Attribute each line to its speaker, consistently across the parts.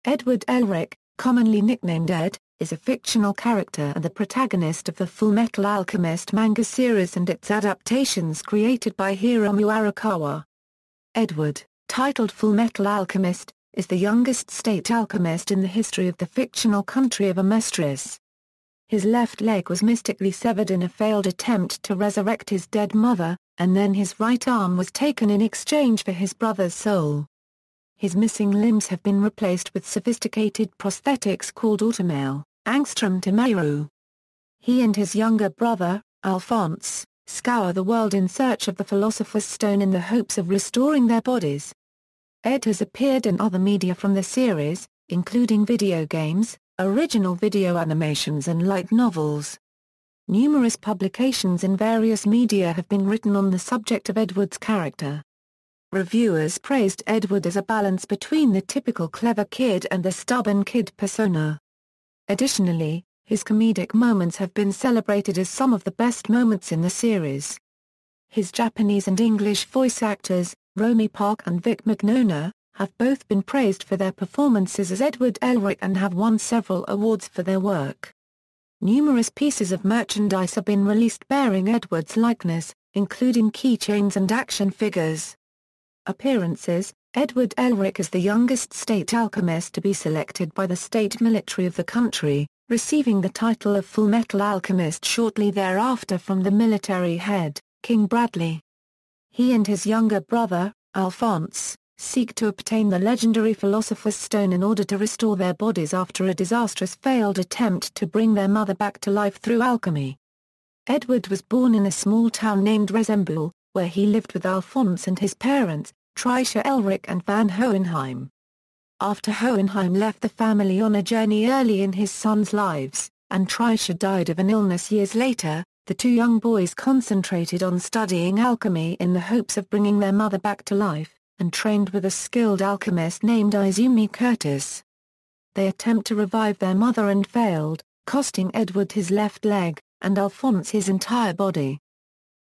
Speaker 1: Edward Elric, commonly nicknamed Ed, is a fictional character and the protagonist of the Fullmetal Alchemist manga series and its adaptations created by Hiromu Arakawa. Edward, titled Fullmetal Alchemist, is the youngest State Alchemist in the history of the fictional country of Amestris. His left leg was mystically severed in a failed attempt to resurrect his dead mother, and then his right arm was taken in exchange for his brother's soul. His missing limbs have been replaced with sophisticated prosthetics called automail, ōtomeiru. He and his younger brother, Alphonse, scour the world in search of the Philosopher's Stone in the hopes of restoring their bodies. Ed has appeared in other media from the series, including video games, original video animations and light novels. Numerous publications in various media have been written on the subject of Edward's character. Reviewers praised Edward as a balance between the typical clever kid and the stubborn kid persona. Additionally, his comedic moments have been celebrated as some of the best moments in the series. His Japanese and English voice actors, Romy Park and Vic Mignogna, have both been praised for their performances as Edward Elric and have won several awards for their work. Numerous pieces of merchandise have been released bearing Edward's likeness, including keychains and action figures. Appearances: Edward Elric is the youngest State Alchemist to be selected by the state military of the country, receiving the title of Fullmetal Alchemist shortly thereafter from the military head, King Bradley. He and his younger brother, Alphonse, seek to obtain the legendary Philosopher's Stone in order to restore their bodies after a disastrous failed attempt to bring their mother back to life through alchemy. Edward was born in a small town named Resurrect, where he lived with Alphonse and his parents, Trisha Elric and Van Hohenheim. After Hohenheim left the family on a journey early in his sons' lives, and Trisha died of an illness years later, the two young boys concentrated on studying alchemy in the hopes of bringing their mother back to life, and trained with a skilled alchemist named Izumi Curtis. They attempt to revive their mother and failed, costing Edward his left leg, and Alphonse his entire body.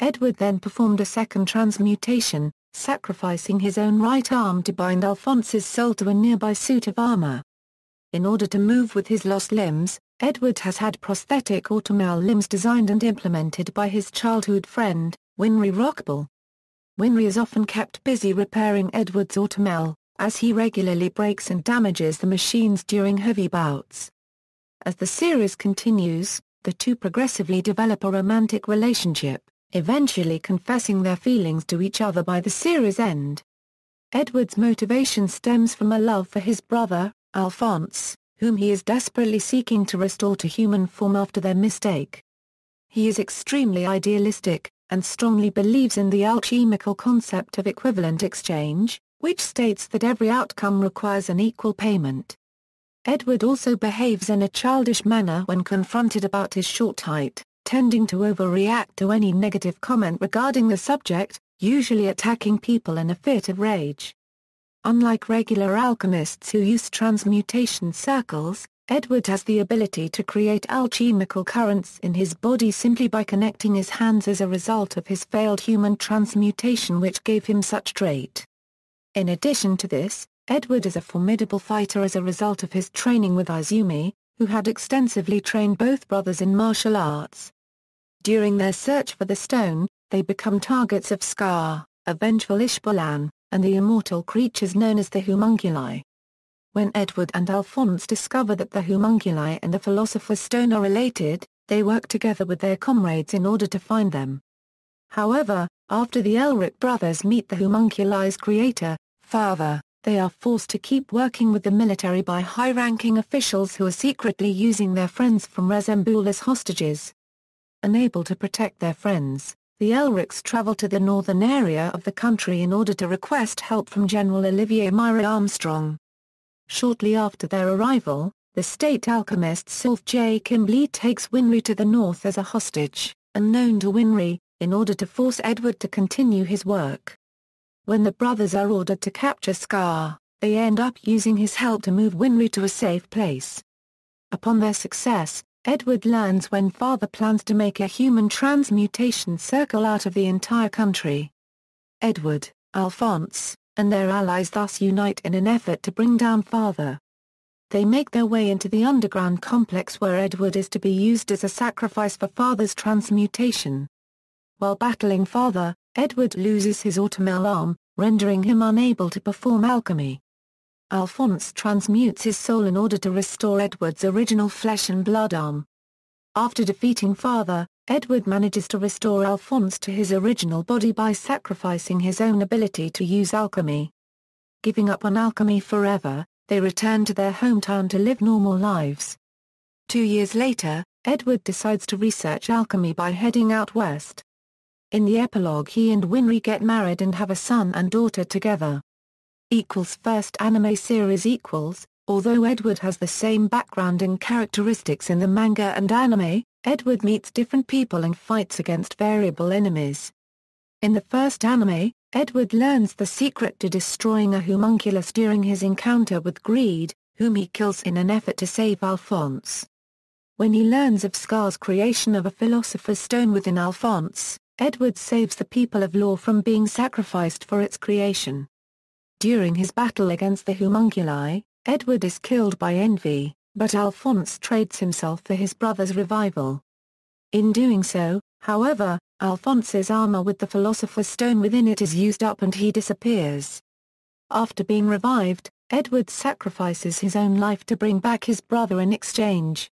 Speaker 1: Edward then performed a second transmutation, sacrificing his own right arm to bind Alphonse's soul to a nearby suit of armor. In order to move with his lost limbs, Edward has had prosthetic automail limbs designed and implemented by his childhood friend, Winry Rockball. Winry is often kept busy repairing Edward's automail, as he regularly breaks and damages the machines during heavy bouts. As the series continues, the two progressively develop a romantic relationship, eventually confessing their feelings to each other by the series' end. Edward's motivation stems from a love for his brother, Alphonse, whom he is desperately seeking to restore to human form after their mistake. He is extremely idealistic, and strongly believes in the alchemical concept of equivalent exchange, which states that every outcome requires an equal payment. Edward also behaves in a childish manner when confronted about his short height, tending to overreact to any negative comment regarding the subject, usually attacking people in a fit of rage. Unlike regular alchemists who use transmutation circles, Edward has the ability to create alchemical currents in his body simply by connecting his hands as a result of his failed human transmutation which gave him such trait. In addition to this, Edward is a formidable fighter as a result of his training with Izumi, who had extensively trained both brothers in martial arts. During their search for the stone, they become targets of Scour, a vengeful Ishbolan, and the immortal creatures known as the homunculi. When Edward and Alphonse discover that the homunculi and the Philosopher's Stone are related, they work together with their comrades in order to find them. However, after the Elric brothers meet the homunculi's creator, Father, they are forced to keep working with the military by high-ranking officials who are secretly using their friends from Resurrect as hostages. Unable to protect their friends, the Elrics travel to the northern area of the country in order to request help from General Olivier Myra Armstrong. Shortly after their arrival, the State Alchemist Sylph J. Kimbley takes Winry to the north as a hostage, unknown to Winry, in order to force Edward to continue his work. When the brothers are ordered to capture Scour, they end up using his help to move Winry to a safe place. Upon their success, Edward learns when Father plans to make a human transmutation circle out of the entire country. Edward, Alphonse, and their allies thus unite in an effort to bring down Father. They make their way into the underground complex where Edward is to be used as a sacrifice for Father's transmutation. While battling Father, Edward loses his automail arm, rendering him unable to perform alchemy. Alphonse transmutes his soul in order to restore Edward's original flesh and blood arm. After defeating Father, Edward manages to restore Alphonse to his original body by sacrificing his own ability to use alchemy. Giving up on alchemy forever, they return to their hometown to live normal lives. 2 years later, Edward decides to research alchemy by heading out west. In the epilogue, he and Winry get married and have a son and daughter together. First anime series. Although Edward has the same background and characteristics in the manga and anime, Edward meets different people and fights against variable enemies. In the first anime, Edward learns the secret to destroying a homunculus during his encounter with Greed, whom he kills in an effort to save Alphonse. When he learns of Scour's creation of a Philosopher's Stone within Alphonse, Edward saves the people of Law from being sacrificed for its creation. During his battle against the homunculi, Edward is killed by envy, but Alphonse trades himself for his brother's revival. In doing so, however, Alphonse's armor with the Philosopher's Stone within it is used up and he disappears. After being revived, Edward sacrifices his own life to bring back his brother in exchange.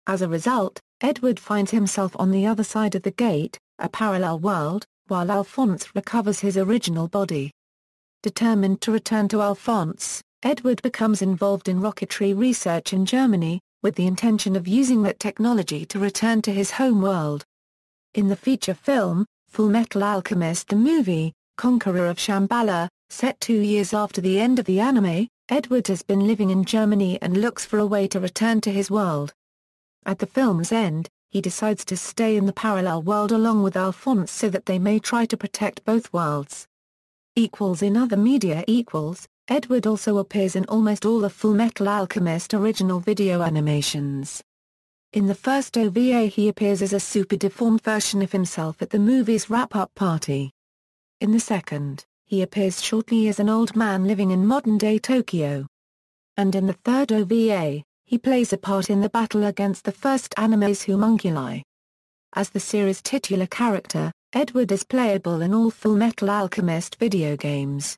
Speaker 1: As a result, Edward finds himself on the other side of the gate, a parallel world, while Alphonse recovers his original body. Determined to return to Alphonse, Edward becomes involved in rocketry research in Germany, with the intention of using that technology to return to his home world. In the feature film, Fullmetal Alchemist the movie, Conqueror of Shambhala, set 2 years after the end of the anime, Edward has been living in Germany and looks for a way to return to his world. At the film's end, he decides to stay in the parallel world along with Alphonse so that they may try to protect both worlds. In other media. Edward also appears in almost all the Fullmetal Alchemist original video animations. In the first OVA he appears as a super-deformed version of himself at the movie's wrap-up party. In the second, he appears shortly as an old man living in modern-day Tokyo. And in the third OVA, he plays a part in the battle against the first anime's homunculi. As the series' titular character, Edward is playable in all Fullmetal Alchemist video games.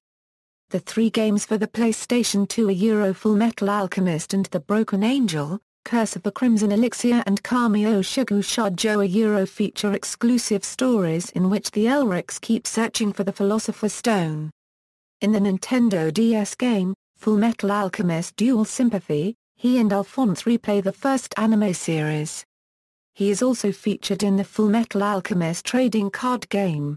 Speaker 1: The 3 games for the PlayStation 2 are Fullmetal Alchemist and the Broken Angel, Curse of the Crimson Elixir and Kami o Shugu Shoujo feature exclusive stories in which the Elrics keep searching for the Philosopher's Stone. In the Nintendo DS game, Fullmetal Alchemist Dual Sympathy, he and Alphonse replay the first anime series. He is also featured in the Fullmetal Alchemist trading card game.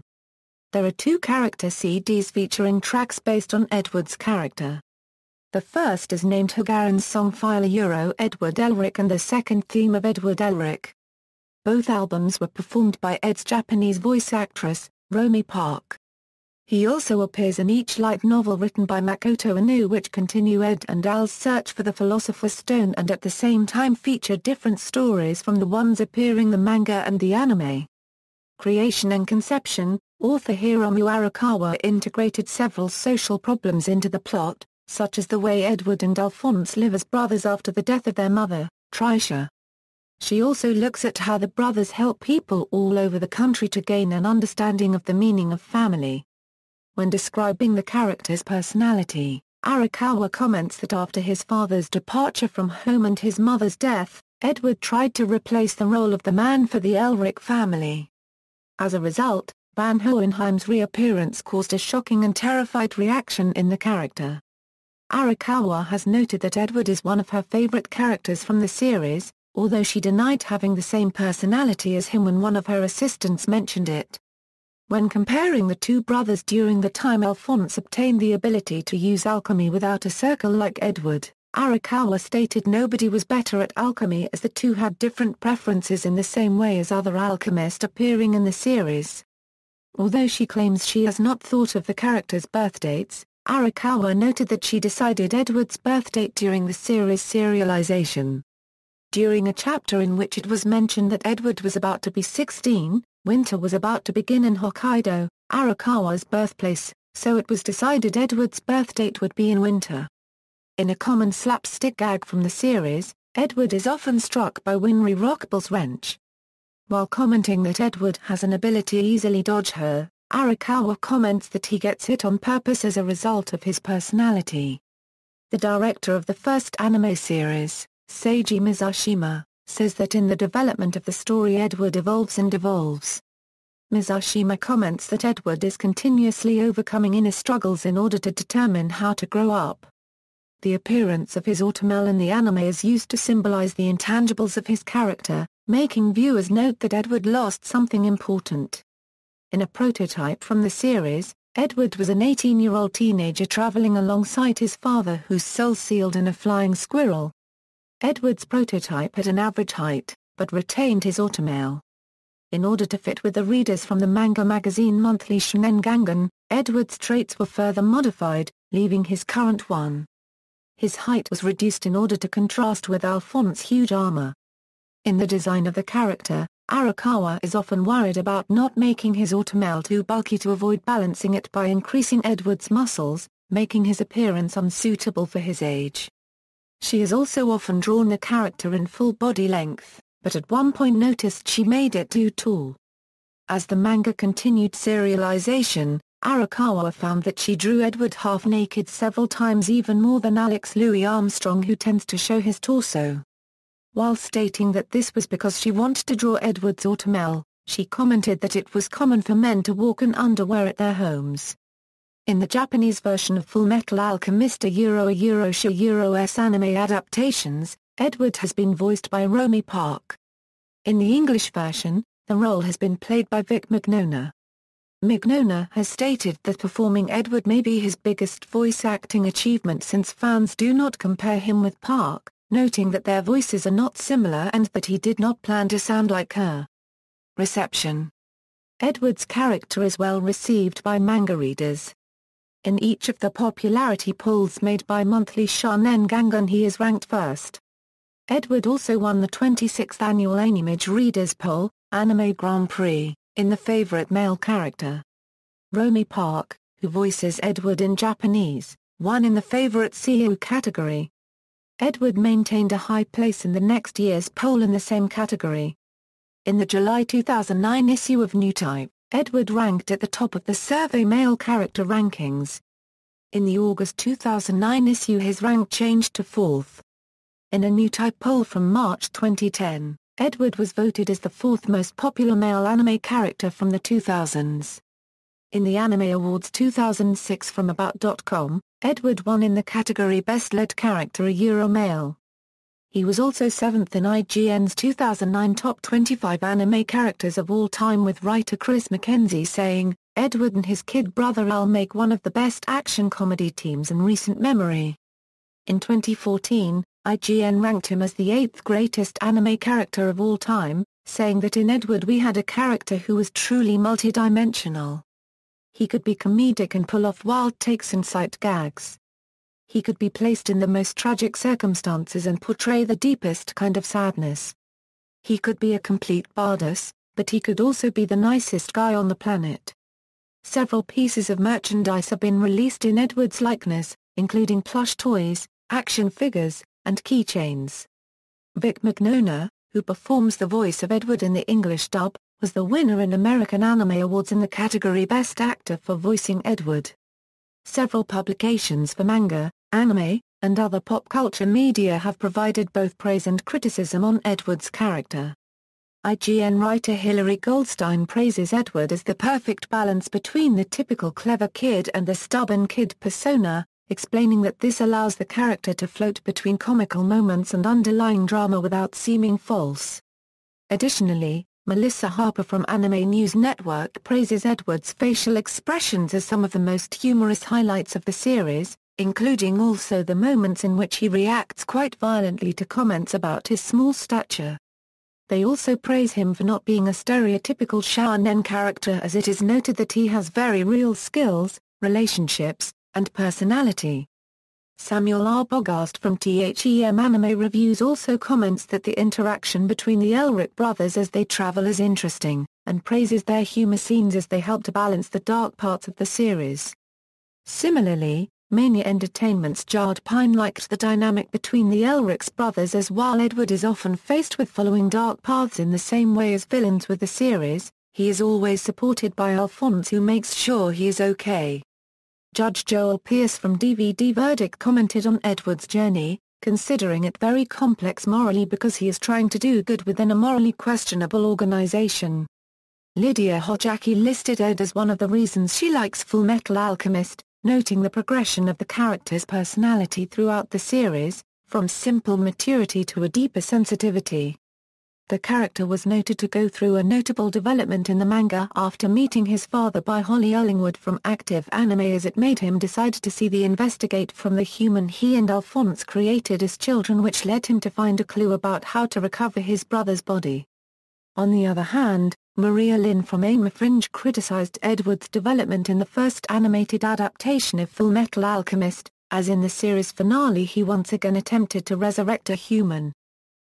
Speaker 1: There are 2 character CDs featuring tracks based on Edward's character. The first is named Hagaran's song File Edward Elric and the second theme of Edward Elric. Both albums were performed by Ed's Japanese voice actress, Romy Park. He also appears in each light novel written by Makoto Inu which continue Ed and Al's search for the Philosopher's Stone and at the same time feature different stories from the ones appearing in the manga and the anime. Creation and conception. Author Hiromu Arakawa integrated several social problems into the plot, such as the way Edward and Alphonse live as brothers after the death of their mother, Trisha. She also looks at how the brothers help people all over the country to gain an understanding of the meaning of family. When describing the character's personality, Arakawa comments that after his father's departure from home and his mother's death, Edward tried to replace the role of the man for the Elric family. As a result, Van Hohenheim's reappearance caused a shocking and terrified reaction in the character. Arakawa has noted that Edward is one of her favorite characters from the series, although she denied having the same personality as him when one of her assistants mentioned it. When comparing the 2 brothers during the time Alphonse obtained the ability to use alchemy without a circle like Edward, Arakawa stated nobody was better at alchemy as the 2 had different preferences in the same way as other alchemists appearing in the series. Although she claims she has not thought of the characters' birthdates, Arakawa noted that she decided Edward's birthdate during the series' serialization. During a chapter in which it was mentioned that Edward was about to be 16, winter was about to begin in Hokkaido, Arakawa's birthplace, so it was decided Edward's birthdate would be in winter. In a common slapstick gag from the series, Edward is often struck by Winry Rockable's wrench. While commenting that Edward has an ability to easily dodge her, Arakawa comments that he gets hit on purpose as a result of his personality. The director of the first anime series, Seiji Mizashima, says that in the development of the story Edward evolves and evolves. Mizashima comments that Edward is continuously overcoming inner struggles in order to determine how to grow up. The appearance of his ōtomeiru in the anime is used to symbolize the intangibles of his character, making viewers note that Edward lost something important. In a prototype from the series, Edward was an 18-year-old teenager traveling alongside his father whose soul sealed in a flying squirrel. Edward's prototype had an average height, but retained his ōtomeiru. In order to fit with the readers from the manga magazine Monthly Shonen Gangan, Edward's traits were further modified, leaving his current one. His height was reduced in order to contrast with Alphonse's huge armor. In the design of the character, Arakawa is often worried about not making his ōtomeiru too bulky to avoid balancing it by increasing Edward's muscles, making his appearance unsuitable for his age. She has also often drawn the character in full body length, but at one point noticed she made it too tall. As the manga continued serialization, Arakawa found that she drew Edward half-naked several times, even more than Alex Louis Armstrong, who tends to show his torso. While stating that this was because she wanted to draw Edward's ōtomeiru, she commented that it was common for men to walk in underwear at their homes. In the Japanese version of Fullmetal Alchemist Euro anime adaptations, Edward has been voiced by Hiromu Arakawa. In the English version, the role has been played by Vic Mignogna. Mignogna has stated that performing Edward may be his biggest voice acting achievement since fans do not compare him with Park, noting that their voices are not similar and that he did not plan to sound like her. Reception. Edward's character is well received by manga readers. In each of the popularity polls made by Monthly Shonen Gangan he is ranked first. Edward also won the 26th annual Animage Readers Poll, Anime Grand Prix, in the favorite male character. Hiromu Arakawa, who voices Edward in Japanese, won in the favorite seiyuu category. Edward maintained a high place in the next year's poll in the same category. In the July 2009 issue of New Type, Edward ranked at the top of the survey male character rankings. In the August 2009 issue his rank changed to 4th. In a New Type poll from March 2010, Edward was voted as the 4th most popular male anime character from the 2000s. In the Anime Awards 2006 from About.com, Edward won in the category Best Led Character ōtomeiru. He was also 7th in IGN's 2009 Top 25 Anime Characters of All Time, with writer Chris Mackenzie saying, "Edward and his kid brother Al make one of the best action comedy teams in recent memory." In 2014, IGN ranked him as the 8th greatest anime character of all time, saying that in Edward we had a character who was truly multidimensional. He could be comedic and pull off wild takes and sight gags. He could be placed in the most tragic circumstances and portray the deepest kind of sadness. He could be a complete badass, but he could also be the nicest guy on the planet. Several pieces of merchandise have been released in Edward's likeness, including plush toys, action figures, and keychains. Vic Mignogna, who performs the voice of Edward in the English dub, was the winner in American Anime Awards in the category Best Actor for voicing Edward. Several publications for manga, anime, and other pop culture media have provided both praise and criticism on Edward's character. IGN writer Hilary Goldstein praises Edward as the perfect balance between the typical clever kid and the stubborn kid persona, explaining that this allows the character to float between comical moments and underlying drama without seeming false. Additionally, Melissa Harper from Anime News Network praises Edward's facial expressions as some of the most humorous highlights of the series, including also the moments in which he reacts quite violently to comments about his small stature. They also praise him for not being a stereotypical shonen character, as it is noted that he has very real skills, relationships, and personality. Samuel R. Bogast from THEM Anime Reviews also comments that the interaction between the Elric brothers as they travel is interesting, and praises their humor scenes as they help to balance the dark parts of the series. Similarly, Mania Entertainment's Jard Pine liked the dynamic between the Elric's brothers, as while Edward is often faced with following dark paths in the same way as villains with the series, he is always supported by Alphonse, who makes sure he is okay. Judge Joel Pierce from DVD Verdict commented on Edward's journey, considering it very complex morally because he is trying to do good within a morally questionable organization. Lydia Hojaki listed Ed as one of the reasons she likes Fullmetal Alchemist, noting the progression of the character's personality throughout the series, from simple maturity to a deeper sensitivity. The character was noted to go through a notable development in the manga after meeting his father by Holly Ellingwood from Active Anime, as it made him decide to see the investigate from the human he and Alphonse created as children, which led him to find a clue about how to recover his brother's body. On the other hand, Maria Lynn from Aima Fringe criticized Edward's development in the first animated adaptation of Fullmetal Alchemist, as in the series finale he once again attempted to resurrect a human.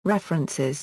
Speaker 1: References